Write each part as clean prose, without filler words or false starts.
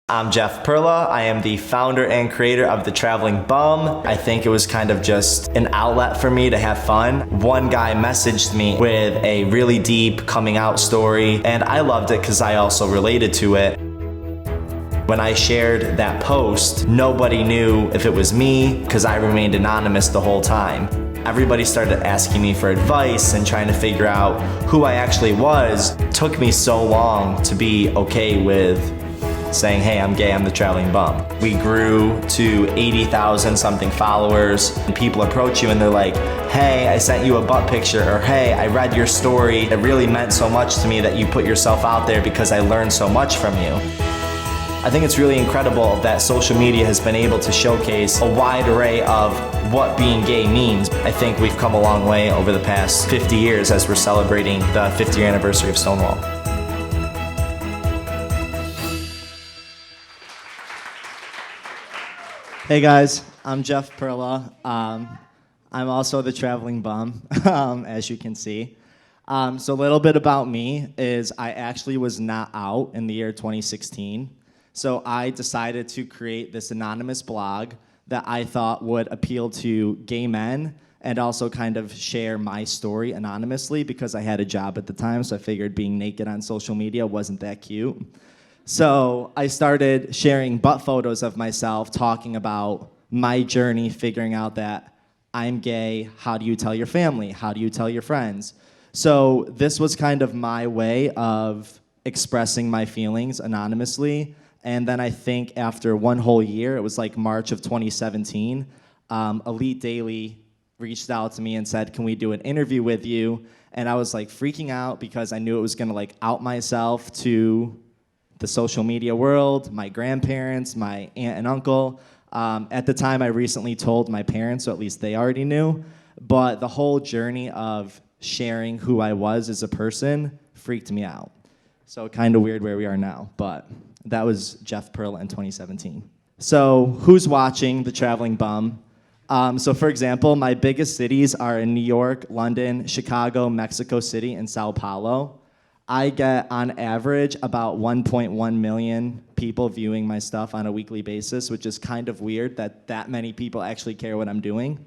I'm Jeff Perla. I am the founder and creator of the Travelin Bum. I think it was kind of just an outlet for me to have fun. One guy messaged me with a really deep coming out story, and I loved it because I also related to it. When I shared that post, nobody knew if it was me because I remained anonymous the whole time. Everybody started asking me for advice and trying to figure out who I actually was. It took me so long to be okay with saying, hey, I'm gay, I'm the Travelin Bum. We grew to 80,000 something followers, and people approach you and they're like, hey, I sent you a butt picture, or hey, I read your story. It really meant so much to me that you put yourself out there because I learned so much from you. I think it's really incredible that social media has been able to showcase a wide array of what being gay means. I think we've come a long way over the past 50 years as we're celebrating the 50th anniversary of Stonewall. Hey guys, I'm Jeff Perla. I'm also the Travelin Bum, as you can see. So a little bit about me is I actually was not out in the year 2016. So I decided to create this anonymous blog that I thought would appeal to gay men and also kind of share my story anonymously because I had a job at the time, so I figured being naked on social media wasn't that cute. So I started sharing butt photos of myself, talking about my journey, figuring out that I'm gay. How do you tell your family? How do you tell your friends? So this was kind of my way of expressing my feelings anonymously. And then I think after one whole year, it was like March of 2017, Elite Daily reached out to me and said, can we do an interview with you? And I was like freaking out because I knew it was gonna like out myself to the social media world, my grandparents, my aunt and uncle. At the time, I recently told my parents, so at least they already knew. But the whole journey of sharing who I was as a person freaked me out. So kind of weird where we are now, but that was Jeff Perla in 2017. So who's watching the Travelin Bum? So for example, my biggest cities are in New York, London, Chicago, Mexico City, and Sao Paulo. I get, on average, about 1.1 million people viewing my stuff on a weekly basis, which is kind of weird that many people actually care what I'm doing.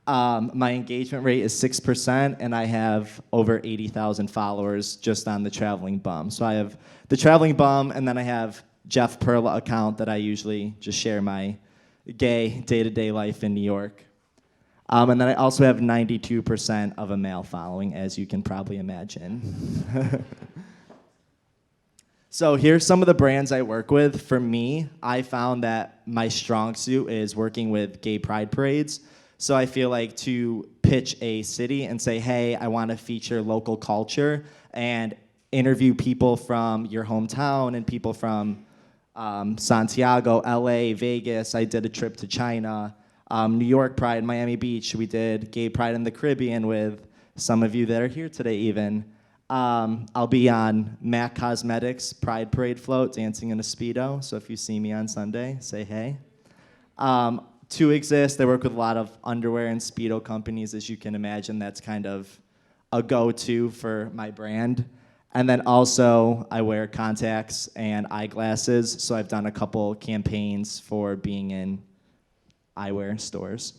My engagement rate is 6%, and I have over 80,000 followers just on the Travelin Bum. So I have the Travelin Bum, and then I have Jeff Perla account that I usually just share my gay day-to-day life in New York. And then I also have 92% of a male following, as you can probably imagine. So here's some of the brands I work with. For me, I found that my strong suit is working with gay pride parades. So I feel like to pitch a city and say, hey, I want to feature local culture and interview people from your hometown and people from Santiago, LA, Vegas. I did a trip to China. New York Pride, Miami Beach. We did Gay Pride in the Caribbean with some of you that are here today even. I'll be on MAC Cosmetics Pride Parade float dancing in a Speedo. So if you see me on Sunday, say hey. To Exist, I work with a lot of underwear and Speedo companies. As you can imagine, that's kind of a go-to for my brand. And then also, I wear contacts and eyeglasses. So I've done a couple campaigns for being in eyewear stores.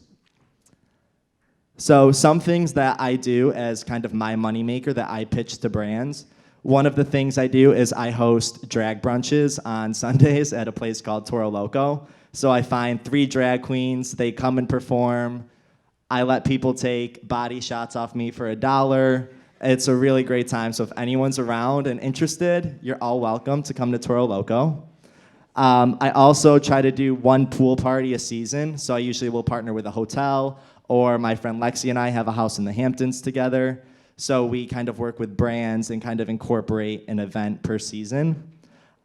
So some things that I do as kind of my moneymaker that I pitch to brands. One of the things I do is I host drag brunches on Sundays at a place called Toro Loco. So I find 3 drag queens, they come and perform. I let people take body shots off me for $1. It's a really great time. So if anyone's around and interested, you're all welcome to come to Toro Loco. I also try to do one pool party a season, so I usually will partner with a hotel, or my friend Lexi and I have a house in the Hamptons together, so we kind of work with brands and kind of incorporate an event per season.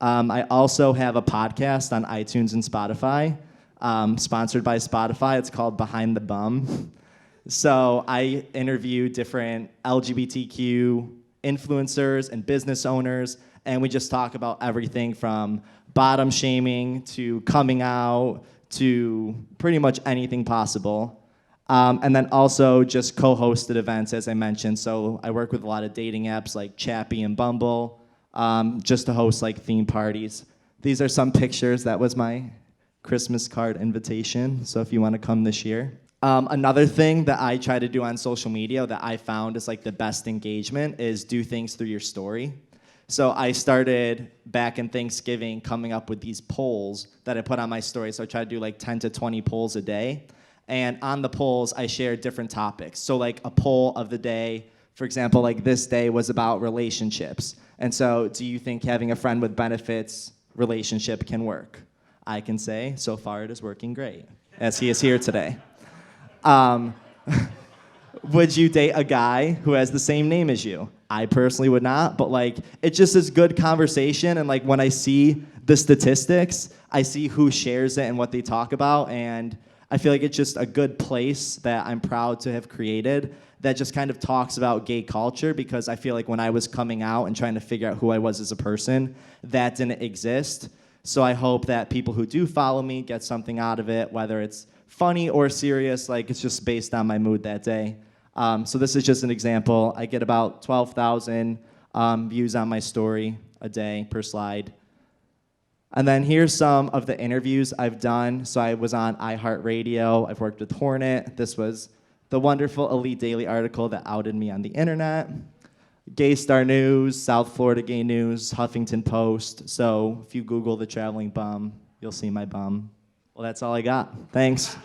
I also have a podcast on iTunes and Spotify, sponsored by Spotify. It's called Behind the Bum. So I interview different LGBTQ influencers and business owners, and we just talk about everything from bottom shaming to coming out to pretty much anything possible. And then also just co-hosted events, as I mentioned. So I work with a lot of dating apps like Chappie and Bumble, just to host like theme parties. These are some pictures. That was my Christmas card invitation, so if you want to come this year. Another thing that I try to do on social media that I found is like the best engagement is do things through your story. So I started back in Thanksgiving coming up with these polls that I put on my story. So I try to do like 10 to 20 polls a day. And on the polls, I share different topics. So like a poll of the day, for example, like this day was about relationships. And so do you think having a friend with benefits relationship can work? I can say, so far it is working great, as he is here today. Would you date a guy who has the same name as you? I personally would not, but like it just is good conversation, and like when I see the statistics, I see who shares it and what they talk about, and I feel like it's just a good place that I'm proud to have created that just kind of talks about gay culture, because I feel like when I was coming out and trying to figure out who I was as a person, that didn't exist. So I hope that people who do follow me get something out of it, whether it's funny or serious, like it's just based on my mood that day. So this is just an example. I get about 12,000 views on my story a day per slide. And then here's some of the interviews I've done. So I was on iHeartRadio. I've worked with Hornet. This was the wonderful Elite Daily article that outed me on the internet. Gay Star News, South Florida Gay News, Huffington Post. So if you Google the Traveling Bum, you'll see my bum. Well, that's all I got. Thanks.